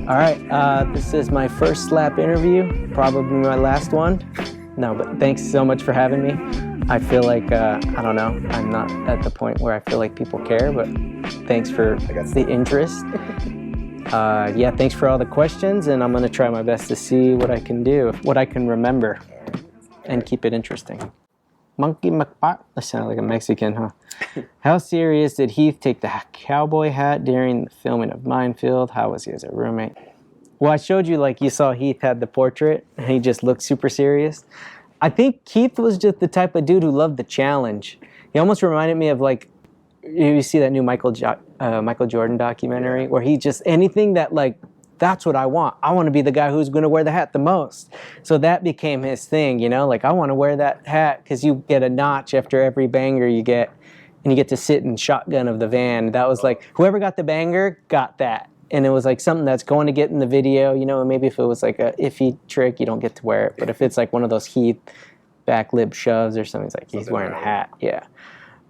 All right, this is my first slap interview, probably my last one. No, but thanks so much for having me. I feel like, I don't know, I'm not at the point where I feel like people care, but thanks for the interest. Yeah, thanks for all the questions, and I'm going to try my best to see what I can do, what I can remember, and keep it interesting. Monkey McPot? That sounded like a Mexican, huh? How serious did Heath take the cowboy hat during the filming of Minefield? How was he as a roommate? Well, I showed you, like, you saw Heath had the portrait, and he just looked super serious. I think Heath was just the type of dude who loved the challenge. He almost reminded me of, like, you see that new Michael Jordan documentary where he just, anything that, like, that's what I want. I want to be the guy who's going to wear the hat the most. So that became his thing, you know? Like, I want to wear that hat because you get a notch after every banger you get, and you get to sit in shotgun of the van. That was like, whoever got the banger got that. And it was like something that's going to get in the video, you know, maybe if it was like a iffy trick, you don't get to wear it. But if it's like one of those Heath back lip shoves or something, it's like he's wearing a hat, yeah.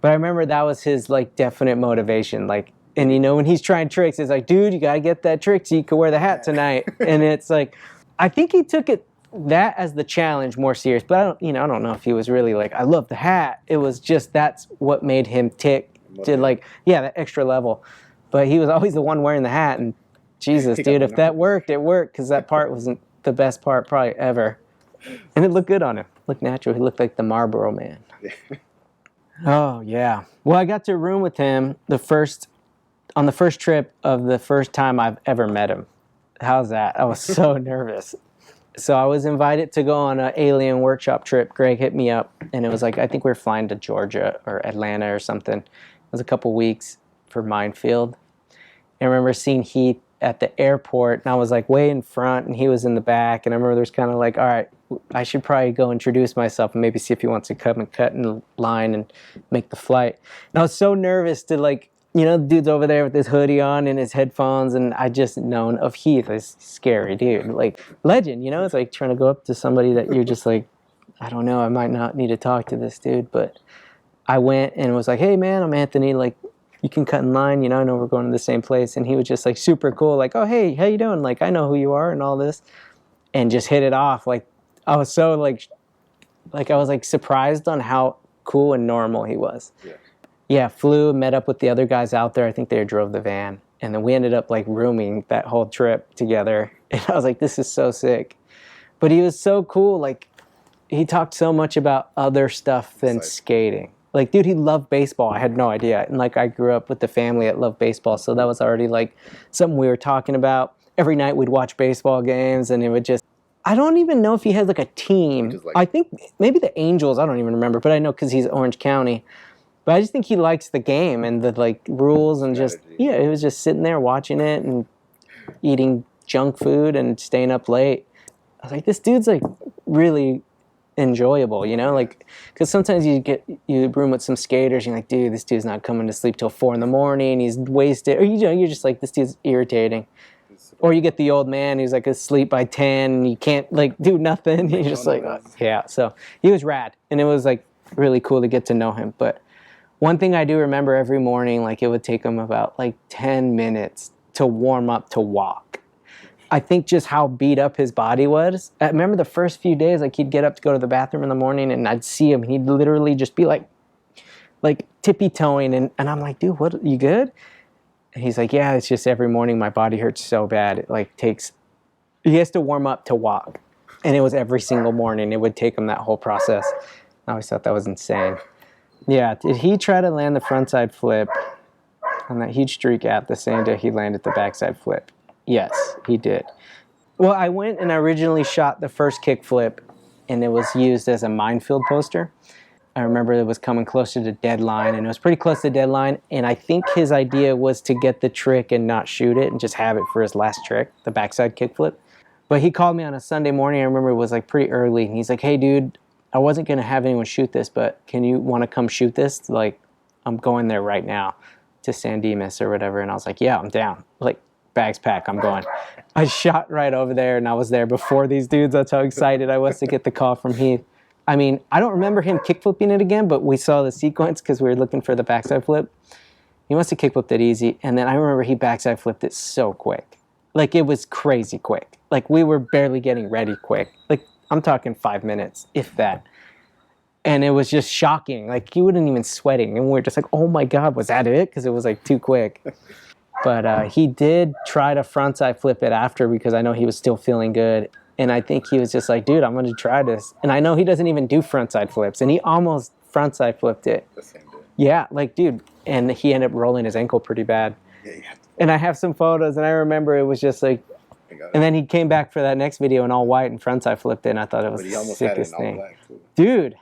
But I remember that was his, like, definite motivation, like, and, you know, when he's trying tricks, it's like, dude, you got to get that trick so you can wear the hat tonight. And it's like, I think he took that as the challenge more serious. But I don't know if he was really like, I love the hat. It was just, that's what made him tick to, like, yeah, that extra level. But he was always the one wearing the hat. And Jesus, dude, if that worked, it worked. Because that part wasn't the best part probably ever. And it looked good on him. Looked natural. He looked like the Marlboro Man. Oh, yeah. Well, I got to room with him on the first trip of the first time I've ever met him. How's that? I was so nervous. So I was invited to go on an alien workshop trip. Greg hit me up, and it was like, I think we were flying to Georgia or Atlanta or something. It was a couple weeks for Minefield. And I remember seeing Heath at the airport, and I was like way in front, and he was in the back. And I remember there was kind of like, all right, I should probably go introduce myself and maybe see if he wants to come and cut in line and make the flight. And I was so nervous to, like, you know, the dude's over there with his hoodie on and his headphones, and I just known of Heath as scary dude, like legend, you know? It's like trying to go up to somebody that you're just like, I don't know, I might not need to talk to this dude, but I went and was like, hey man, I'm Anthony, like, you can cut in line, you know, I know we're going to the same place. And he was just like super cool, like, oh, hey, how you doing? Like, I know who you are and all this, and just hit it off. Like, I was so like I was like surprised on how cool and normal he was. Yeah, flew, met up with the other guys out there. I think they drove the van. And then we ended up, like, rooming that whole trip together. And I was like, this is so sick. But he was so cool. Like, he talked so much about other stuff than skating. Like, dude, he loved baseball. I had no idea. And, like, I grew up with the family that loved baseball. So that was already, like, something we were talking about. Every night we'd watch baseball games, and it would just... I don't even know if he had, like, a team. Like, I think maybe the Angels. I don't even remember. But I know because he's Orange County. But I just think he likes the game and the, like, rules and just, yeah, he was just sitting there watching it and eating junk food and staying up late. I was like, this dude's, like, really enjoyable, you know? Like, because sometimes you room with some skaters and you're like, dude, this dude's not coming to sleep till 4 a.m, he's wasted. Or, you know, you're just like, this dude's irritating. Or you get the old man who's, like, asleep by 10 and you can't, like, do nothing. You're just like, oh, yeah. So he was rad. And it was, like, really cool to get to know him. But one thing I do remember every morning, like, it would take him about, like, 10 minutes to warm up to walk. I think just how beat up his body was. I remember the first few days, like, he'd get up to go to the bathroom in the morning, and I'd see him, and he'd literally just be, like tippy-toeing, and I'm like, dude, what, you good? And he's like, yeah, it's just every morning my body hurts so bad. It, like, he has to warm up to walk. And it was every single morning. It would take him that whole process. I always thought that was insane. Yeah, did he try to land the frontside flip on that huge streak at the same day he landed the backside flip? Yes, he did. Well, I went and originally shot the first kick flip, and it was used as a Minefield poster. I remember it was coming closer to deadline, and it was pretty close to deadline, and I think his idea was to get the trick and not shoot it and just have it for his last trick, the backside kick flip. But he called me on a Sunday morning. I remember it was, like, pretty early, and he's like, hey, dude, I wasn't going to have anyone shoot this, but can you want to come shoot this? Like, I'm going there right now to San Dimas or whatever. And I was like, yeah, I'm down. Like, bags packed, I'm going. I shot right over there, and I was there before these dudes. That's how excited I was to get the call from Heath. I mean, I don't remember him kickflipping it again, but we saw the sequence because we were looking for the backside flip. He must have kickflipped it easy, and then I remember he backside flipped it so quick. Like, it was crazy quick. Like, we were barely getting ready quick. Like, I'm talking 5 minutes, if that. And it was just shocking. Like, he wasn't even sweating. And we were just like, oh my God, was that it? Because it was like too quick. But he did try to frontside flip it after, because I know he was still feeling good. And I think he was just like, dude, I'm going to try this. And I know he doesn't even do frontside flips. And he almost frontside flipped it. The same day. Yeah, like, dude. And he ended up rolling his ankle pretty bad. Yeah, you have to. And I have some photos, and I remember it was just like, and then he came back for that next video in all white and frontside flipped it, and I thought it was the sickest thing. Dude,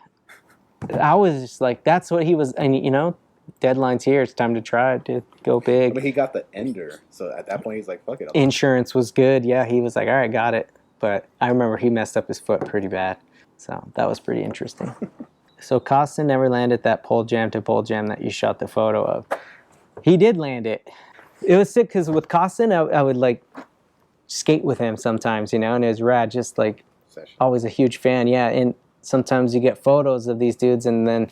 I was just like, that's what he was, and you know, deadline's here, it's time to try to go big. But he got the ender, so at that point he's like, fuck it. Insurance was good, yeah, he was like, all right, got it. But I remember he messed up his foot pretty bad, so that was pretty interesting. So Acosta never landed that pole jam to pole jam that you shot the photo of. He did land it. It was sick, because with Costin, I would like skate with him sometimes, you know, and it was rad, just like always a huge fan, yeah. And sometimes you get photos of these dudes, and then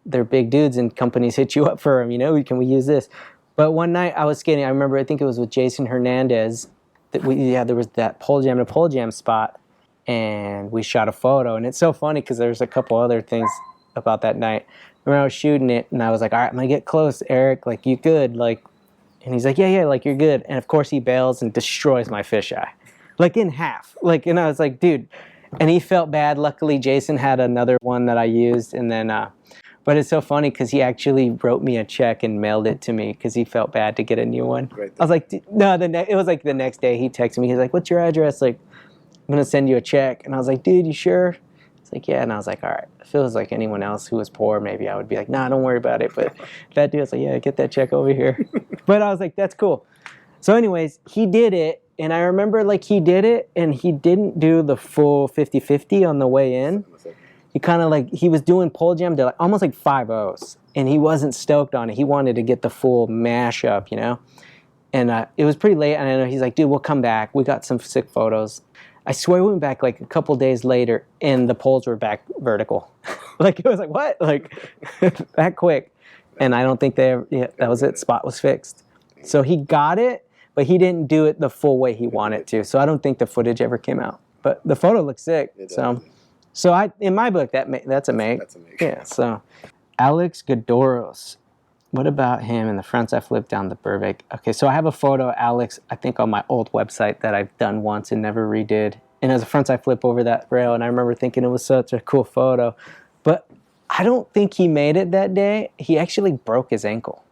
they're big dudes, and companies hit you up for them, you know, can we use this? But one night I was skating, I remember, I think it was with Jason Hernandez, that there was that pole jam to pole jam spot, and we shot a photo, and it's so funny because there's a couple other things about that night. I remember I was shooting it, and I was like, all right, I'm gonna get close, Eric, like, you good, like. And he's like, yeah, like, you're good. And of course he bails and destroys my fisheye. Like, in half. Like, and I was like, dude. And he felt bad. Luckily, Jason had another one that I used. And then, but it's so funny because he actually wrote me a check and mailed it to me because he felt bad to get a new one. Right. I was like, no, it was like the next day he texted me. He's like, what's your address? Like, I'm going to send you a check. And I was like, dude, you sure? He's like, yeah. And I was like, all right. It feels like anyone else who was poor, maybe I would be like, nah, don't worry about it. But that dude was like, yeah, get that check over here. But I was like, that's cool. So anyways, he did it. And I remember, like, he did it, and he didn't do the full 50-50 on the way in. He kind of, like, he was doing pole jam to, like, almost like 5-0s. And he wasn't stoked on it. He wanted to get the full mash up, you know. And it was pretty late. And I know he's like, dude, we'll come back. We got some sick photos. I swear we went back like a couple days later, and the poles were back vertical. Like, it was like, what? Like, that quick. And I don't think that was it. Spot was fixed. So he got it, but he didn't do it the full way he wanted to. So I don't think the footage ever came out. But the photo looks sick. So in my book, that's a make. That's a make. Yeah, so Alex Godoros. What about him in the frontside flip down the Burbank? Okay, so I have a photo of Alex, I think, on my old website that I've done once and never redid. And it was a frontside flip over that rail, and I remember thinking it was such a cool photo. But I don't think he made it that day. He actually broke his ankle.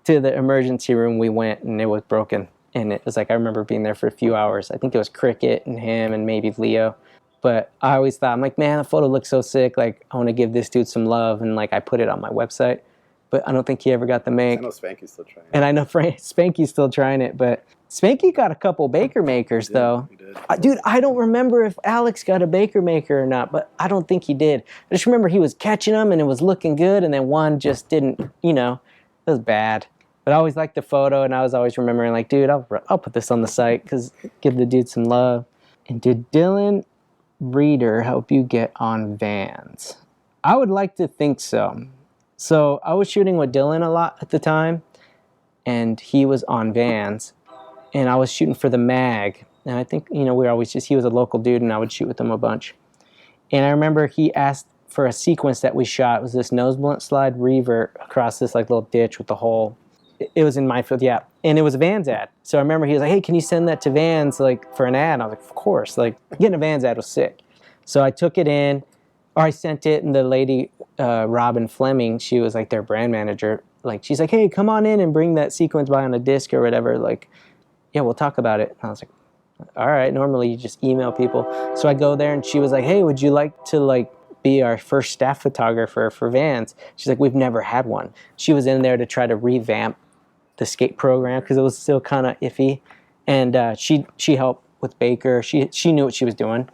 To the emergency room we went, and it was broken. And it was like, I remember being there for a few hours. I think it was Cricket and him and maybe Leo. But I always thought, I'm like, man, the photo looks so sick. Like, I want to give this dude some love. And, like, I put it on my website. But I don't think he ever got the make. I know Spanky's still trying it. And I know Spanky's still trying it. But Spanky got a couple Baker makers, though. He did. Dude, I don't remember if Alex got a Baker maker or not. But I don't think he did. I just remember he was catching them, and it was looking good. And then one just didn't, you know, it was bad. But I always liked the photo. And I was always remembering, like, dude, I'll put this on the site because give the dude some love. And did Dylan Rieder help you get on Vans? I would like to think so. So I was shooting with Dylan a lot at the time, and he was on Vans, and I was shooting for the mag. And I think, you know, he was a local dude, and I would shoot with him a bunch. And I remember he asked for a sequence that we shot. It was this nose blunt slide revert across this like little ditch with a hole. It was in my field, yeah. And it was a Vans ad. So I remember he was like, hey, can you send that to Vans like for an ad? And I was like, of course. Like, getting a Vans ad was sick. So I took it in, or I sent it, and the lady, Robin Fleming, she was like their brand manager. Like, she's like, hey, come on in and bring that sequence by on a disc or whatever. Like, yeah, we'll talk about it. And I was like, all right. Normally you just email people. So I go there, and she was like, hey, would you like to like be our first staff photographer for Vans? She's like, we've never had one. She was in there to try to revamp the skate program because it was still kind of iffy. And she helped with Baker. She knew what she was doing.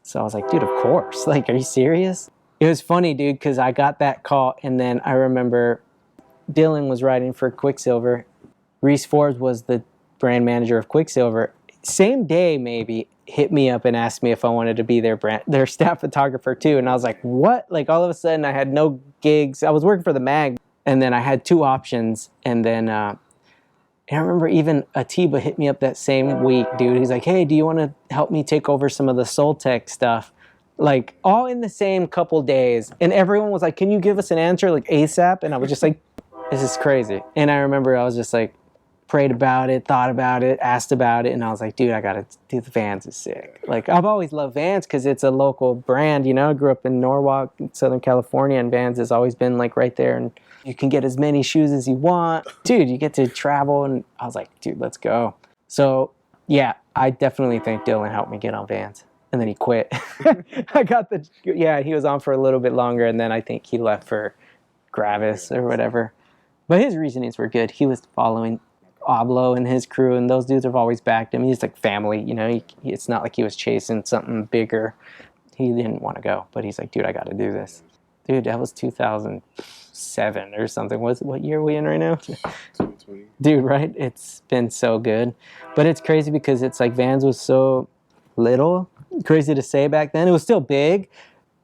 So I was like, dude, of course. Like, are you serious? It was funny, dude, because I got that call, and then I remember Dylan was writing for Quicksilver. Reese Forbes was the brand manager of Quicksilver. Same day, maybe, hit me up and asked me if I wanted to be their staff photographer, too. And I was like, what? Like, all of a sudden, I had no gigs. I was working for the mag, and then I had 2 options, and then And I remember even Atiba hit me up that same week, dude. He's like, hey, do you want to help me take over some of the Soltech stuff? Like, all in the same couple days. And everyone was like, can you give us an answer, like, ASAP? And I was just like, this is crazy. And I remember I was just like, prayed about it, thought about it, asked about it. And I was like, dude, I got to do the Vans is sick. Like, I've always loved Vans because it's a local brand, you know. I grew up in Norwalk, Southern California, and Vans has always been, like, right there. And you can get as many shoes as you want. Dude, you get to travel. And I was like, dude, let's go. So, yeah, I definitely think Dylan helped me get on Vans. And then he quit. He was on for a little bit longer. And then I think he left for Gravis or whatever. But his reasonings were good. He was following Oblo and his crew, and those dudes have always backed him. He's like family, you know. It's not like he was chasing something bigger. He didn't want to go, but he's like, dude, I got to do this. Dude, that was 2007 or something. What year are we in right now? 2020. Dude, right? It's been so good. But it's crazy because it's like Vans was so little. Crazy to say back then. It was still big.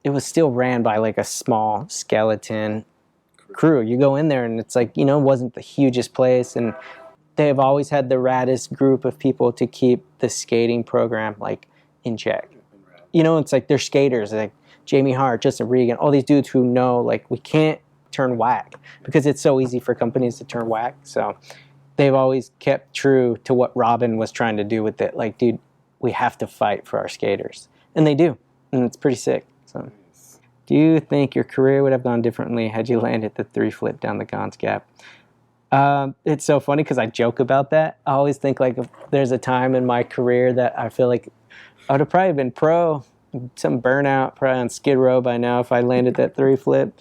It was still ran by like a small skeleton crew. You go in there and it's like, you know, it wasn't the hugest place, and they have always had the raddest group of people to keep the skating program like in check. You know, it's like they're skaters, like Jamie Hart, Justin Regan, all these dudes who know like we can't turn whack because it's so easy for companies to turn whack. So they've always kept true to what Robin was trying to do with it. Like, dude, we have to fight for our skaters. And they do. And it's pretty sick. So, do you think your career would have gone differently had you landed the 3-flip down the Gons Gap? It's so funny because I joke about that. I always think like if there's a time in my career that I feel like I would have probably been pro, some burnout, probably on Skid Row by now if I landed that 3-flip.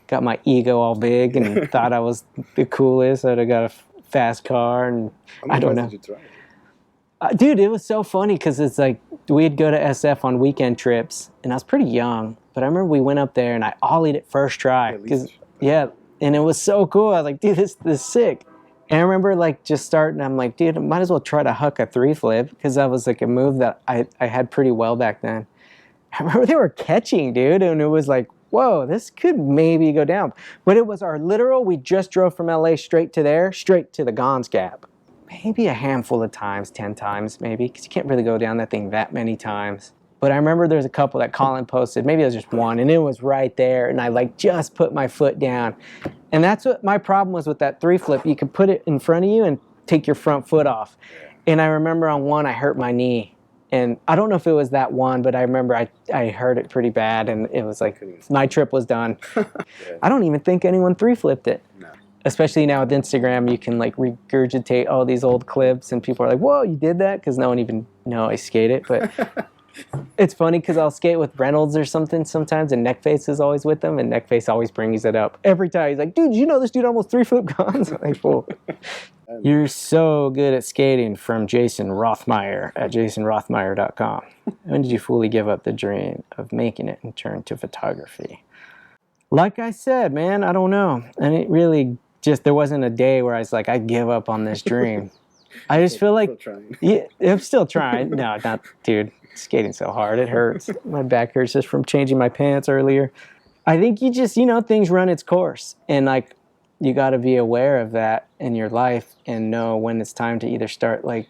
Got my ego all big and thought I was the coolest. I'd have got a fast car and I don't know. Did you try? Dude, it was so funny because it's like we'd go to SF on weekend trips, and I was pretty young, but I remember we went up there and I ollied it first try. And it was so cool. I was like, dude, this is sick. And I remember like just starting, I'm like, dude, I might as well try to huck a 3-flip because that was like a move that I had pretty well back then. I remember they were catching, dude, and it was like, whoa, this could maybe go down. But it was our literal, we just drove from LA straight to the Gons Gap. Maybe a handful of times, 10 times maybe, because you can't really go down that thing that many times. But I remember there's a couple that Colin posted, maybe it was just one, and it was right there, and I like just put my foot down. And that's what my problem was with that 3-flip. You could put it in front of you and take your front foot off. And I remember on one, I hurt my knee. And I don't know if it was that one, but I remember I hurt it pretty bad, and it was like, my trip was done. I don't even think anyone 3-flipped it. No. Especially now with Instagram, you can like regurgitate all these old clips, and people are like, whoa, you did that? Because no one even know I skate it. But it's funny because I'll skate with Reynolds or something sometimes, and Neckface is always with them, and Neckface always brings it up. Every time he's like, dude, you know this dude almost 3-flip Gons? I'm like, whoa. You're so good at skating, from Jason Rothmeyer at jasonrothmeyer.com. When did you fully give up the dream of making it and turn to photography? Like I said, man, I don't know. And it really just, there wasn't a day where I was like, I give up on this dream. I just feel like, yeah, I'm still trying. No, not, dude, skating so hard, it hurts. My back hurts just from changing my pants earlier. I think you just, you know, things run its course. And like, you got to be aware of that in your life and know when it's time to either start like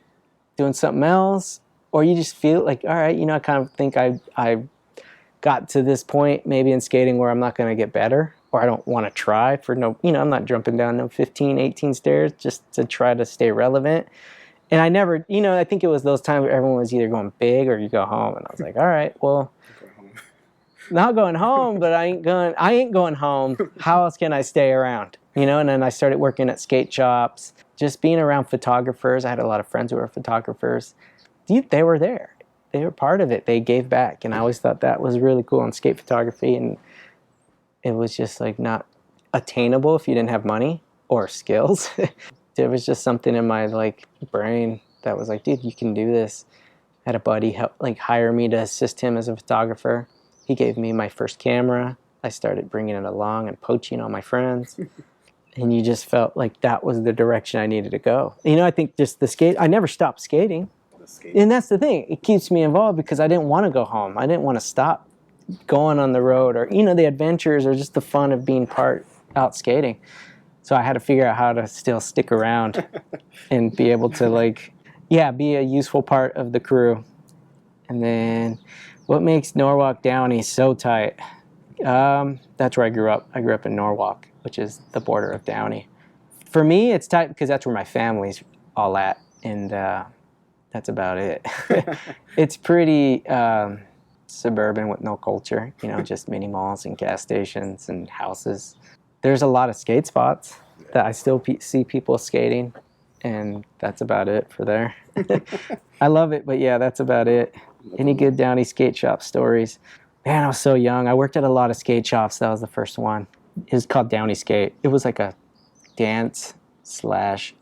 doing something else, or you just feel like, all right, you know, I kind of think I got to this point maybe in skating where I'm not going to get better, or I don't want to try for no, you know, I'm not jumping down no 15, 18 stairs just to try to stay relevant. And I never, you know, I think it was those times where everyone was either going big or you go home. And I was like, all right, well, not going home, but I ain't going home. How else can I stay around? You know, and then I started working at skate shops, just being around photographers. I had a lot of friends who were photographers. They were there. They were part of it. They gave back. And I always thought that was really cool on skate photography. And it was just like not attainable if you didn't have money or skills. There was just something in my like brain that was like, dude, you can do this. I had a buddy hire me to assist him as a photographer. He gave me my first camera. I started bringing it along and poaching on my friends. And you just felt like that was the direction I needed to go. You know, I think just the skate, I never stopped skating. And that's the thing. It keeps me involved because I didn't want to go home. I didn't want to stop going on the road or, you know, the adventures or just the fun of being out skating. So I had to figure out how to still stick around and be able to like, yeah, be a useful part of the crew. And then what makes Norwalk Downey so tight? That's where I grew up. I grew up in Norwalk, which is the border of Downey. For me, it's tight because that's where my family's all at. And that's about it. It's pretty suburban with no culture, you know, just mini malls and gas stations and houses. There's a lot of skate spots that I still see people skating, and that's about it for there. I love it, but yeah, that's about it. Any good Downey skate shop stories? Man, I was so young. I worked at a lot of skate shops. That was the first one. It was called Downey Skate. It was like a dance/skate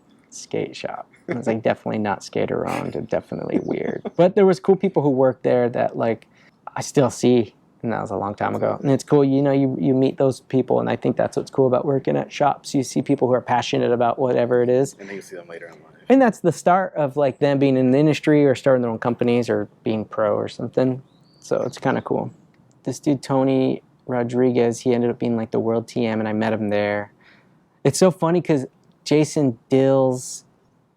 shop. It was like definitely not skater owned and definitely weird. But there was cool people who worked there that like I still see, and that was a long time ago. And it's cool, you know, you meet those people, and I think that's what's cool about working at shops. You see people who are passionate about whatever it is. And then you see them later in life. And that's the start of like them being in the industry or starting their own companies or being pro or something. So it's kind of cool. This dude, Tony Rodriguez, he ended up being like the world TM, and I met him there. It's so funny because Jason Dill's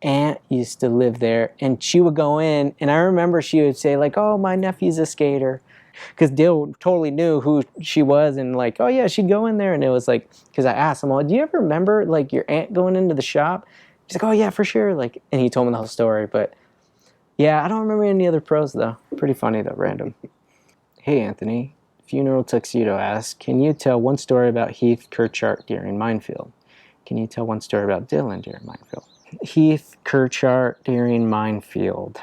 aunt used to live there, and she would go in, and I remember she would say like, oh, my nephew's a skater, because Dill totally knew who she was, and like, oh yeah, she'd go in there. And it was like, because I asked him, well, do you ever remember like your aunt going into the shop? He's like, oh yeah, for sure. Like, and he told me the whole story. But yeah, I don't remember any other pros though. Pretty funny though, random. Hey Anthony, Funeral Tuxedo asks, can you tell one story about Heath Kirchart during Minefield? Can you tell one story about Dylan during Minefield? Heath Kirchart during Minefield.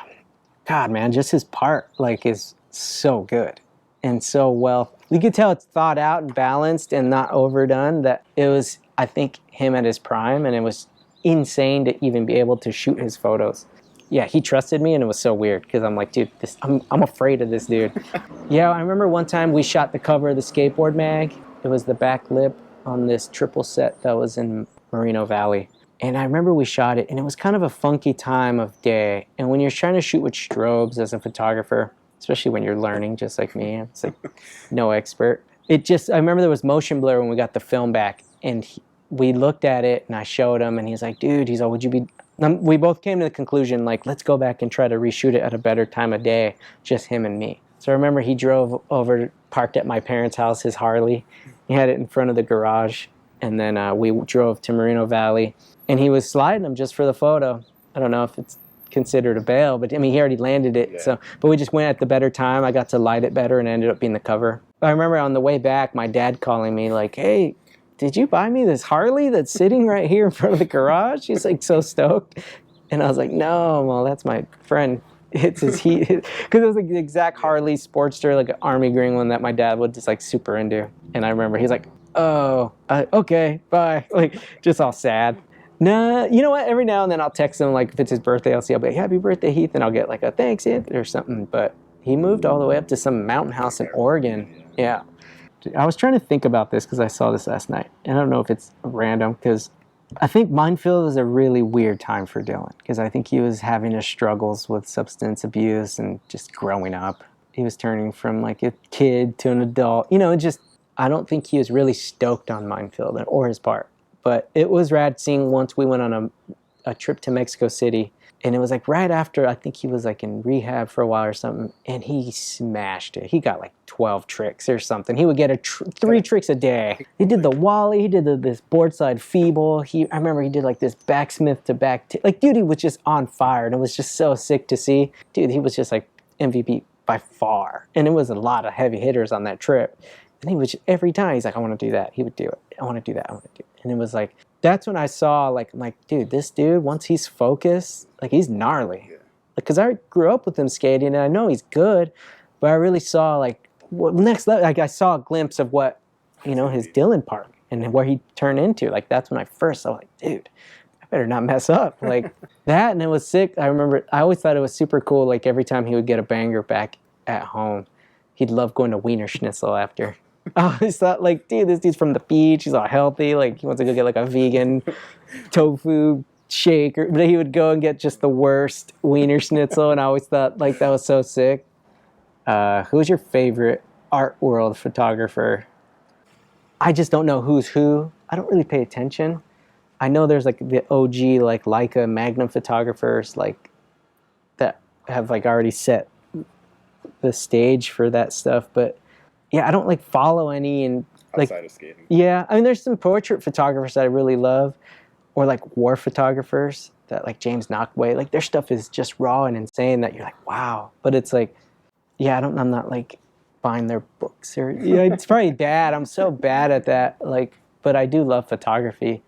God, man, just his part like is so good and so well. You could tell it's thought out and balanced and not overdone. That it was, I think, him at his prime, and it was insane to even be able to shoot his photos. Yeah, he trusted me, and it was so weird because I'm like, dude, I'm afraid of this dude. Yeah, I remember one time we shot the cover of the Skateboard Mag. It was the back lip on this triple set that was in Moreno Valley. And I remember we shot it, and it was kind of a funky time of day. And when you're trying to shoot with strobes as a photographer, especially when you're learning, just like me, it's like no expert. I remember there was motion blur when we got the film back, and we looked at it, and I showed him, and he's like, dude, he's like, would you be... We both came to the conclusion, like, let's go back and try to reshoot it at a better time of day, just him and me. So I remember he drove over, parked at my parents' house, his Harley. He had it in front of the garage, and then we drove to Moreno Valley. And he was sliding them just for the photo. I don't know if it's considered a bail, but I mean, he already landed it. Yeah. So, but we just went at the better time. I got to light it better, and it ended up being the cover. I remember on the way back, my dad calling me like, hey, did you buy me this Harley that's sitting right here in front of the garage? He's like so stoked. And I was like, no, well, that's my friend. It's his Heat. Because it was like the exact Harley Sportster, like an army green one that my dad was just like super into. And I remember he's like, oh, okay, bye. Like just all sad. Nah, you know what? Every now and then I'll text him, like if it's his birthday, I'll be like, happy birthday, Heath, and I'll get like a thanks, Heath, or something. But he moved all the way up to some mountain house in Oregon. Yeah. I was trying to think about this because I saw this last night. And I don't know if it's random because I think Minefield was a really weird time for Dylan because I think he was having his struggles with substance abuse and just growing up. He was turning from like a kid to an adult. You know, I don't think he was really stoked on Minefield or his part. But it was rad seeing once we went on a trip to Mexico City, and it was like right after, I think he was like in rehab for a while or something, and he smashed it. He got like 12 tricks or something. He would get 3 tricks a day. He did the Wally, he did this boardside feeble. I remember he did like this backsmith to back, like dude, he was just on fire, and it was just so sick to see. Dude, he was just like MVP by far, and it was a lot of heavy hitters on that trip. And he was every time he's like, I want to do that. He would do it. I want to do that. I want to do it. And it was like, that's when I saw like, I'm like, dude, this dude, once he's focused, like he's gnarly. Because I grew up with him skating, and I know he's good, but I really saw like what next level. Like I saw a glimpse of what, you know, his Dylan part and where he turned into. Like that's when I first saw like, dude, I better not mess up. Like that, and it was sick. I remember I always thought it was super cool. Like every time he would get a banger back at home, he'd love going to Wiener Schnitzel after. I always thought, like, dude, this dude's from the beach. He's all healthy. Like, he wants to go get, like, a vegan tofu shake. But he would go and get just the worst Wiener Schnitzel. And I always thought, like, that was so sick. Who's your favorite art world photographer? I just don't know who's who. I don't really pay attention. I know there's like the OG like Leica Magnum photographers like that have like already set the stage for that stuff, but yeah, I don't like follow any and like Outside of skating. yeah, I mean there's some portrait photographers that I really love, or like war photographers that like James Knockway, like their stuff is just raw and insane that you're like wow, but it's like yeah, I'm not like buying their books or yeah, it's probably bad. I'm so bad at that, like, but I do love photography.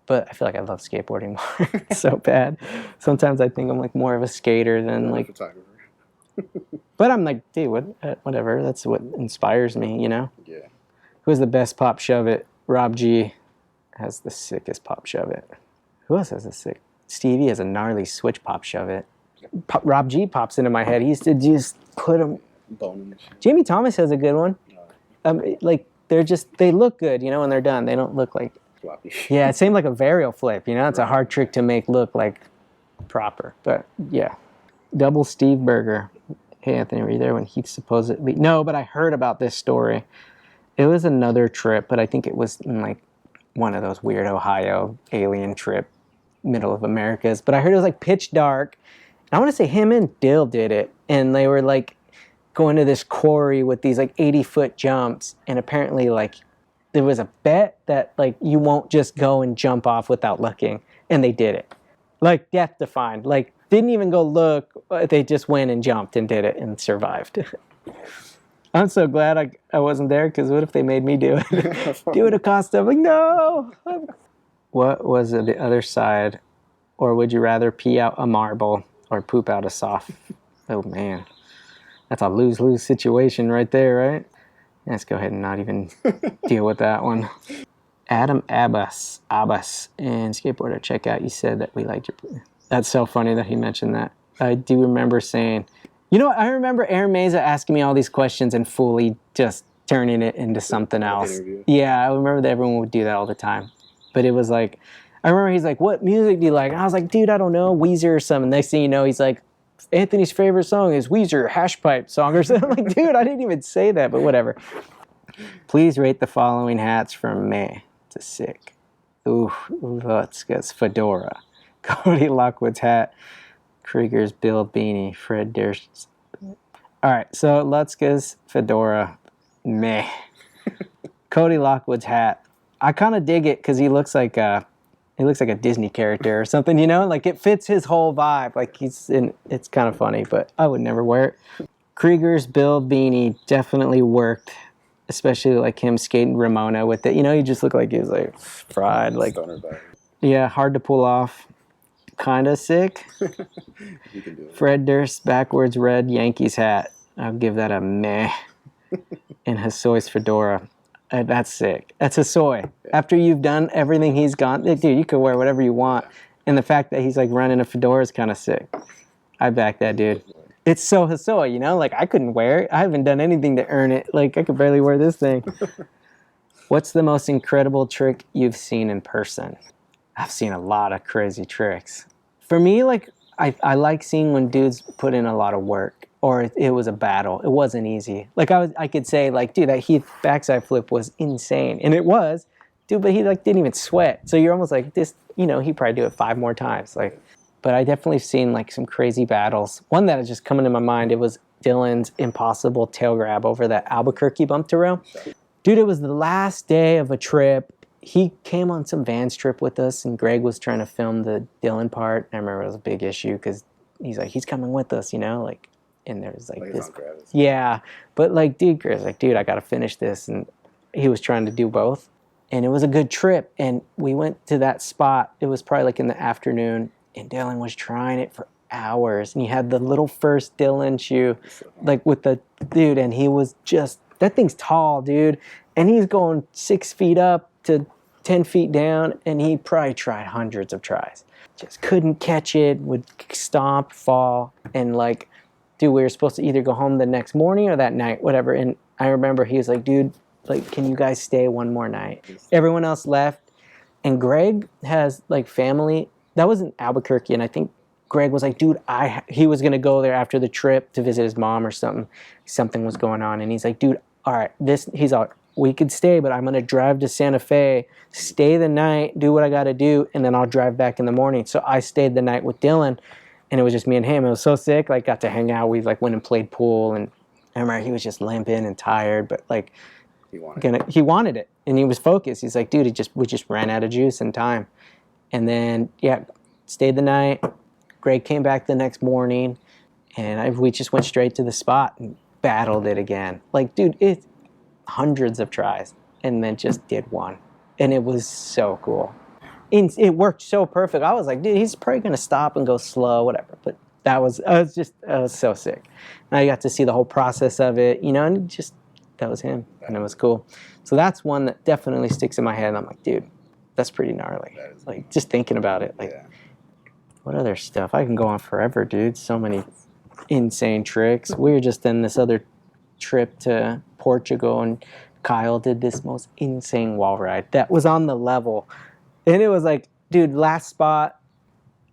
But I feel like I love skateboarding more. It's so bad. Sometimes I think I'm like more of a skater than like. Photographer. But I'm like, dude, whatever. That's what inspires me, you know. Yeah. Who has the best pop shove it? Rob G has the sickest pop shove it. Who else has a sick? Stevie has a gnarly switch pop shove it. Rob G pops into my head. He used to just put them. Bone. Jamie Thomas has a good one. Like they look good, you know, when they're done. They don't look like. Floppy. Yeah, it seemed like a varial flip, you know? It's a hard trick to make look like proper. But yeah. Double Steve Burger. Hey, Anthony, were you there when Heath supposedly... No, but I heard about this story. It was another trip, but I think it was in like one of those weird Ohio alien trip, middle of Americas. But I heard it was like pitch dark. And I want to say him and Dill did it. And they were like going to this quarry with these like 80-foot jumps. And apparently like... there was a bet that like you won't just go and jump off without looking, and they did it, like death defying. Like didn't even go look. They just went and jumped and did it and survived. I'm so glad I wasn't there, because what if they made me do it? Do it, Acosta. I'm like no. What was the other side, or would you rather pee out a marble or poop out a soft? Oh man, that's a lose-lose situation right there, right? Let's go ahead and not even deal with that one. Adam Abbas and Skateboarder Checkout, you said that we liked your... That's so funny that he mentioned that. I do remember saying... You know what? I remember Aaron Meza asking me all these questions and fully just turning it into something else. Interview. Yeah, I remember that everyone would do that all the time. But it was like... I remember he's like, what music do you like? And I was like, dude, I don't know, Weezer or something. Next thing you know, he's like, Anthony's favorite song is Weezer, Hash Pipe song or something. I'm like, dude, I didn't even say that, but whatever. Please rate the following hats from May. It's a sick. Ooh, Lutzka's fedora. Cody Lockwood's hat. Krieger's Bill beanie. Fred Durst's. All right, so Lutzka's fedora. Meh. Cody Lockwood's hat. I kind of dig it because he looks like a Disney character or something, you know? Like, it fits his whole vibe. Like, it's kind of funny, but I would never wear it. Krieger's Bill beanie definitely worked, especially, like, him skating Ramona with it. You know, he just looked like he was, like, fried. Like, yeah, hard to pull off. Kind of sick. You can do it. Fred Durst backwards red Yankees hat. I'll give that a meh. And Hossoy's fedora. That's sick. That's Hossoy. Yeah. After you've done everything he's gone, dude, you can wear whatever you want. And the fact that he's like running a fedora is kind of sick. I back that, dude. It's so Hossoy, you know? Like, I couldn't wear it. I haven't done anything to earn it. Like, I could barely wear this thing. What's the most incredible trick you've seen in person? I've seen a lot of crazy tricks. For me, like, I like seeing when dudes put in a lot of work, or it was a battle. It wasn't easy. Like, I could say, like, dude, that Heath backside flip was insane. And it was. Dude, but he, like, didn't even sweat. So you're almost like, this, you know, he'd probably do it 5 more times. Like, but I definitely seen, like, some crazy battles. One that is just coming to my mind, it was Dylan's impossible tail grab over that Albuquerque bump to rail. Dude, it was the last day of a trip. He came on some Vans trip with us, and Greg was trying to film the Dylan part. I remember it was a big issue because he's like, he's coming with us, you know? Like, and there's like this. Yeah. But like, dude, Greg's like, dude, I got to finish this. And he was trying to do both. And it was a good trip. And we went to that spot. It was probably like in the afternoon. And Dylan was trying it for hours. And he had the little first Dylan shoe, like with the dude. And he was just, that thing's tall, dude. And he's going 6 feet up to 10 feet down, and he probably tried hundreds of tries. Just couldn't catch it, would stomp, fall, and like, dude, we were supposed to either go home the next morning or that night, whatever. And I remember he was like, dude, like, can you guys stay one more night? Everyone else left, and Greg has like family. That was in Albuquerque, and I think Greg was like, dude, he was gonna go there after the trip to visit his mom or something. Something was going on, and he's like, dude, all right, he's all, we could stay, but I'm going to drive to Santa Fe, stay the night, do what I got to do, and then I'll drive back in the morning. So I stayed the night with Dylan, and it was just me and him. It was so sick. Like, got to hang out. We like went and played pool, and I remember he was just limping and tired, but like he wanted it, and he was focused. He's like, dude, we just ran out of juice and time. And then stayed the night. Greg came back the next morning, and we just went straight to the spot and battled it again. Like, dude, it's hundreds of tries, and then just did one, and it was so cool. It worked so perfect. I was like, dude, he's probably gonna stop and go slow, whatever. But I was so sick. And I got to see the whole process of it, and that was him, and it was cool. So that's one that definitely sticks in my head. And I'm like, dude, that's pretty gnarly. Like, just thinking about it. Like, what other stuff? I can go on forever, dude. So many insane tricks. We were just in this other trip to Portugal, and Kyle did this most insane wall ride that was on the level. And it was like, dude, last spot,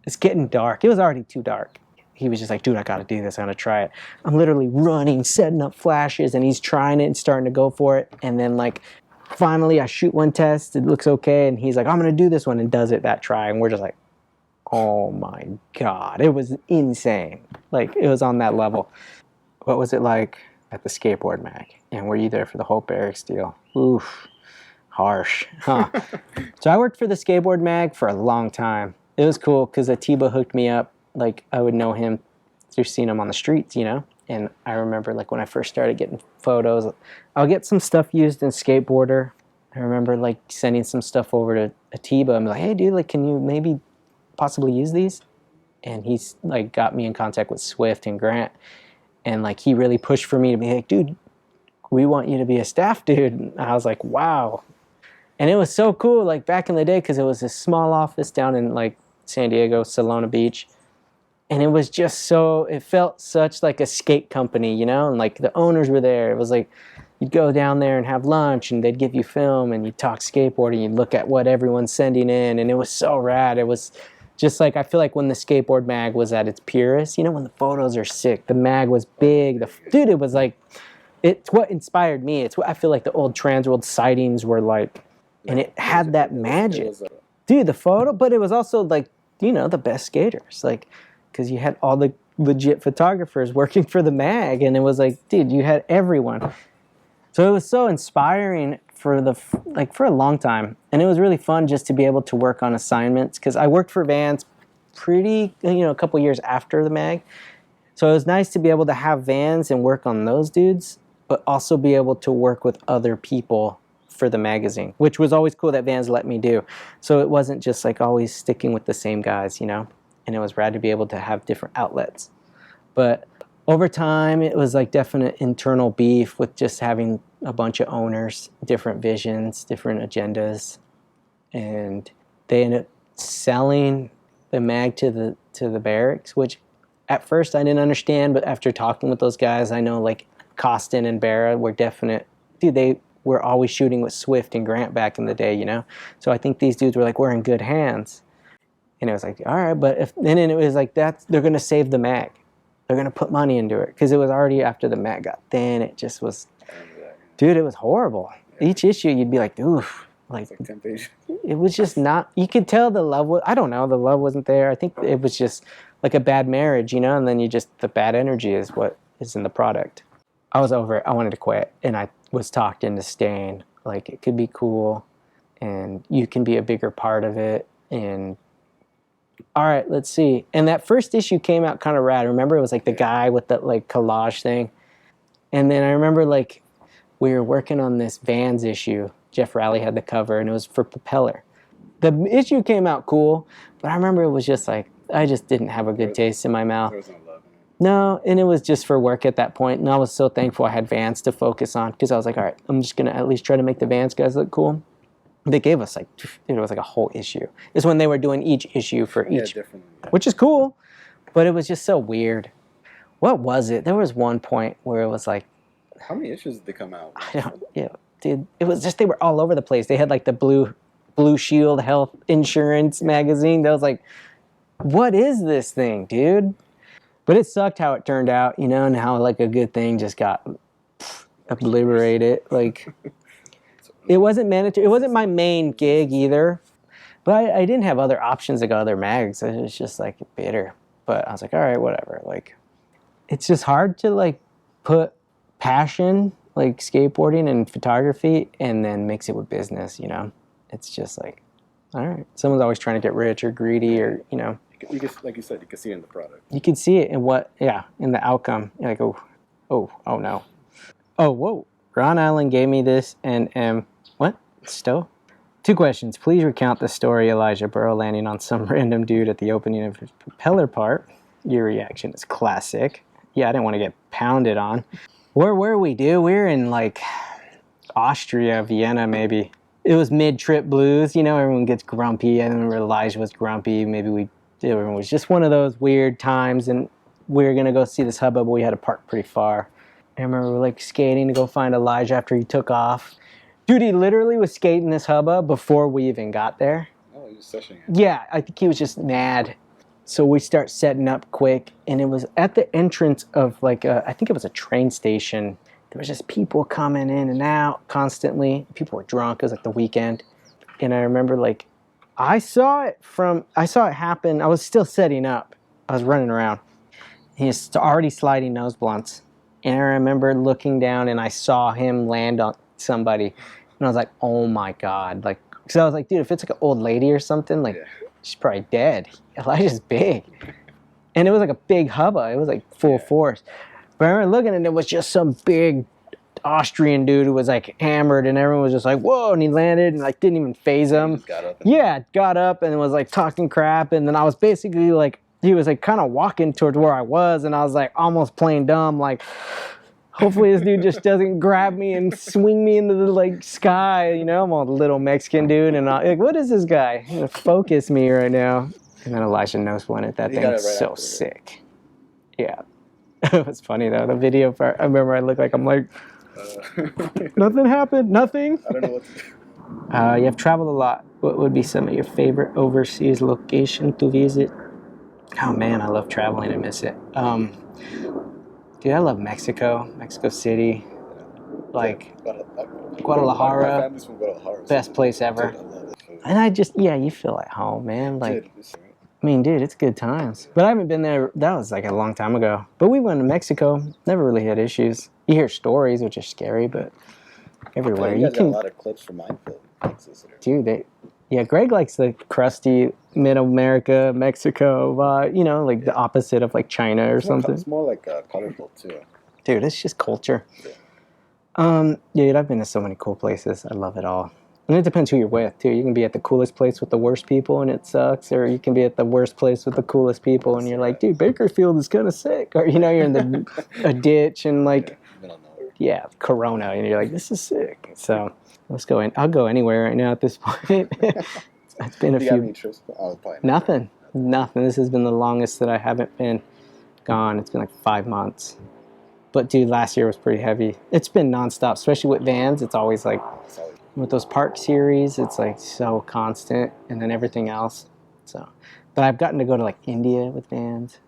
it's getting dark. It was already too dark. He was just like, dude, I got to do this. I'm going to try it. I'm literally running, setting up flashes, and he's trying it and starting to go for it. And then, like, finally I shoot one test. It looks okay. And he's like, I'm going to do this one, and does it that try. And we're just like, oh, my God. It was insane. Like, it was on that level. What was it like at the Skateboard Mag? And were you there for the whole Barracks deal? Oof. Harsh. Huh. So I worked for the Skateboard Mag for a long time. It was cool because Atiba hooked me up. Like, I would know him through seeing him on the streets, And I remember, like, when I first started getting photos, I'll get some stuff used in Skateboarder. I remember, like, sending some stuff over to Atiba. I'm like, hey, dude, like, can you maybe possibly use these? And he's, like, got me in contact with Swift and Grant. And, like, he really pushed for me to be like, dude, we want you to be a staff dude. And I was like, wow. And it was so cool, like, back in the day, because it was this small office down in, like, San Diego, Solana Beach. And it was just it felt such like a skate company, and like the owners were there. It was like you'd go down there and have lunch, and they'd give you film, and you'd talk skateboarding, you'd look at what everyone's sending in, and it was so rad. It was just like, I feel like when the Skateboard Mag was at its purest, when the photos are sick, the mag was big, dude, it was like, it's what inspired me. It's what I feel like the old Transworld sightings were like, and it had that magic. Dude, the photo, but it was also like, the best skaters, like, because you had all the legit photographers working for the mag, and it was like, dude, you had everyone. So it was so inspiring for a long time, and it was really fun just to be able to work on assignments, because I worked for Vans a couple years after the mag. So it was nice to be able to have Vans and work on those dudes, but also be able to work with other people for the magazine, which was always cool that Vans let me do. So it wasn't just like always sticking with the same guys, and it was rad to be able to have different outlets. But over time, it was like definite internal beef with just having a bunch of owners, different visions, different agendas, and they ended up selling the mag to the Barracks, which at first I didn't understand, but after talking with those guys, I know like Costin and Barra were definite, dude, they were always shooting with Swift and Grant back in the day, So I think these dudes were like, we're in good hands. And it was like, all right, but then it was like, they're going to save the mag. They're going to put money into it. Because it was already after the mag got thin. It just was, dude, it was horrible. Each issue, you'd be like, oof. Like temptation. It was just not, you could tell the love was, I don't know, the love wasn't there. I think it was just like a bad marriage, and then the bad energy is what is in the product. I was over it. I wanted to quit. And I was talked into staying. Like, it could be cool. And you can be a bigger part of it. And all right, let's see. And that first issue came out kind of rad. Remember, it was like the guy with that like collage thing. And then I remember like we were working on this Vans issue. Jeff Raleigh had the cover, and it was for Propeller. The issue came out cool, but I remember it was just like, I just didn't have a good taste in my mouth. There was no love in it. No, and it was just for work at that point. And I was so thankful I had Vans to focus on, because I was like, all right, I'm just going to at least try to make the Vans guys look cool. They gave us like, it was like a whole issue. It's when they were doing each issue for each, which is cool, but it was just so weird. What was it? There was one point where it was like, how many issues did they come out? Dude, it was just, they were all over the place. They had like the Blue Shield Health Insurance magazine. That was like, what is this thing, dude? But it sucked how it turned out, and how like a good thing just got obliterated. Like, It wasn't mandatory. It wasn't my main gig either. But I didn't have other options to go to other mags. It was just like bitter. But I was like, all right, whatever. Like, it's just hard to like put passion, like skateboarding and photography, and then mix it with business, you know? It's just like, all right. Someone's always trying to get rich or greedy or, you know. You can, like you said, you can see it in the product. You can see it in in the outcome. You're like, oh no. Oh, whoa. Ron Allen gave me this and what? Stowe? 2 questions. Please recount the story Elijah Burrow landing on some random dude at the opening of his propeller part. Your reaction is classic. Yeah, I didn't want to get pounded on. Where were we, dude? We were in like Austria, Vienna maybe. It was mid-trip blues, you know, everyone gets grumpy. I remember Elijah was grumpy. Everyone was just one of those weird times, and we were going to go see this hubbub, but we had to park pretty far. I remember we were like skating to go find Elijah after he took off. Dude, he literally was skating this hubbub before we even got there. Oh, he was sessioning it. Yeah, I think he was just mad. So we start setting up quick, and it was at the entrance of like I think it was a train station. There was just people coming in and out constantly. People were drunk. It was like the weekend. And I remember like I saw it happen. I was still setting up. I was running around. He was already sliding nose blunts. And I remember looking down and I saw him land on somebody. And I was like, oh my God. Like, because I was like, dude, if it's like an old lady or something, like, she's probably dead. Elijah's big. And it was like a big hubba. It was like full force. But I remember looking and it was just some big Austrian dude who was like hammered, and everyone was just like, whoa, and he landed and like didn't even phase him. Got up and was like talking crap. And then I was basically like, he was like kind of walking towards where I was, and I was like almost playing dumb, like, hopefully this dude just doesn't grab me and swing me into the like sky, you know? I'm a little Mexican dude, and I'm like, what is this guy? He's gonna focus me right now. And then Elijah nose blunted that thing. Right, so sick. Yeah. It was funny though. The video part, I remember I looked like I'm like, nothing happened, nothing. I don't know what to do. You have traveled a lot. What would be some of your favorite overseas location to visit? Oh man, I love traveling. I miss it. Dude, I love Mexico City, like Guadalajara. My family's from Guadalajara. Best place ever. Dude, I love it. And I just, you feel at home, man. Like, I mean, dude, it's good times. But I haven't been there. That was like a long time ago. But we went to Mexico. Never really had issues. You hear stories, which are scary, but everywhere. You guys got a lot of clips from Minefield, Texas. Dude, Greg likes the crusty mid-America, Mexico, you know, like the opposite of like China or something. It's more like colorful too. Dude, it's just culture. Yeah. Dude, I've been to so many cool places. I love it all. And it depends who you're with, too. You can be at the coolest place with the worst people and it sucks, or you can be at the worst place with the coolest people and you're like, dude, Bakerfield is kind of sick. Or, you know, you're in a ditch and like, Corona, and you're like, this is sick. So let's go in. I'll go anywhere right now at this point. It's been a few. Got any trips? Nothing. This has been the longest that I haven't been gone. It's been like 5 months. But dude, last year was pretty heavy. It's been nonstop, especially with Vans. It's always like, with those park series, it's like so constant, and then everything else. So, but I've gotten to go to like India with Vans.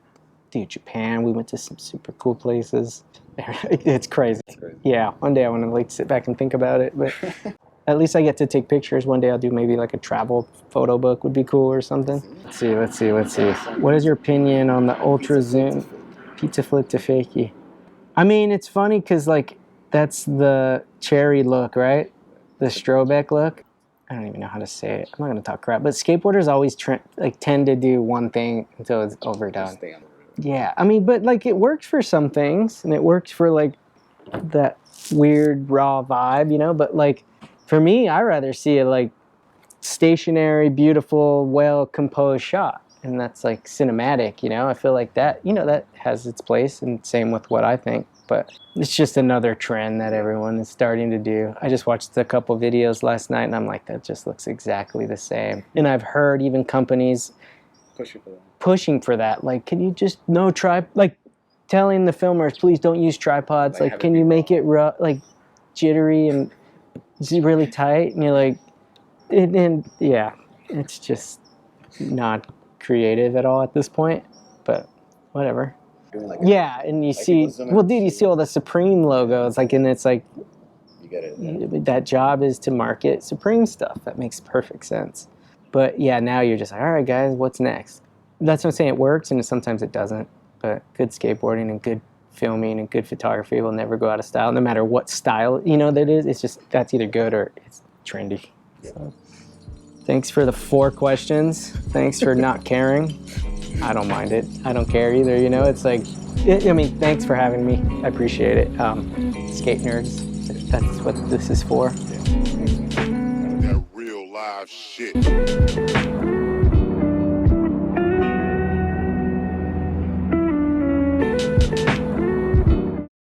Dude, Japan, we went to some super cool places. It's crazy. Yeah, one day I want to like sit back and think about it, but at least I get to take pictures. One day I'll do maybe like a travel photo book would be cool or something. Let's see. What is your opinion on the Ultra Zoom Pizza Flip to Fakie? I mean, it's funny because like that's the cherry look, right? The Strobeck look. I don't even know how to say it. I'm not going to talk crap. But skateboarders always tend to do one thing until it's overdone. Yeah, I mean, but like it works for some things, and it works for like that weird raw vibe, you know? But like for me, I rather see a like stationary, beautiful, well-composed shot. And that's like cinematic, you know? I feel like that, you know, that has its place, and same with what I think. But it's just another trend that everyone is starting to do. I just watched a couple videos last night, and I'm like, that just looks exactly the same. And I've heard even companies pushing for that. Like, can you just like telling the filmers, please don't use tripods. Like can you make it like jittery and really tight? And you're like, it's just not creative at all at this point. But whatever. And you see, well, dude, you see all the Supreme logos, like, and it's like, get it. Yeah. That job is to market Supreme stuff. That makes perfect sense. But yeah, now you're just like, all right, guys, what's next? That's what I'm saying. It works, and sometimes it doesn't. But good skateboarding and good filming and good photography will never go out of style, no matter what style that is. It's just that's either good or it's trendy. So, thanks for the 4 questions. Thanks for not caring. I don't mind it. I don't care either. It's like, thanks for having me. I appreciate it. Skate nerds. That's what this is for. That real live shit.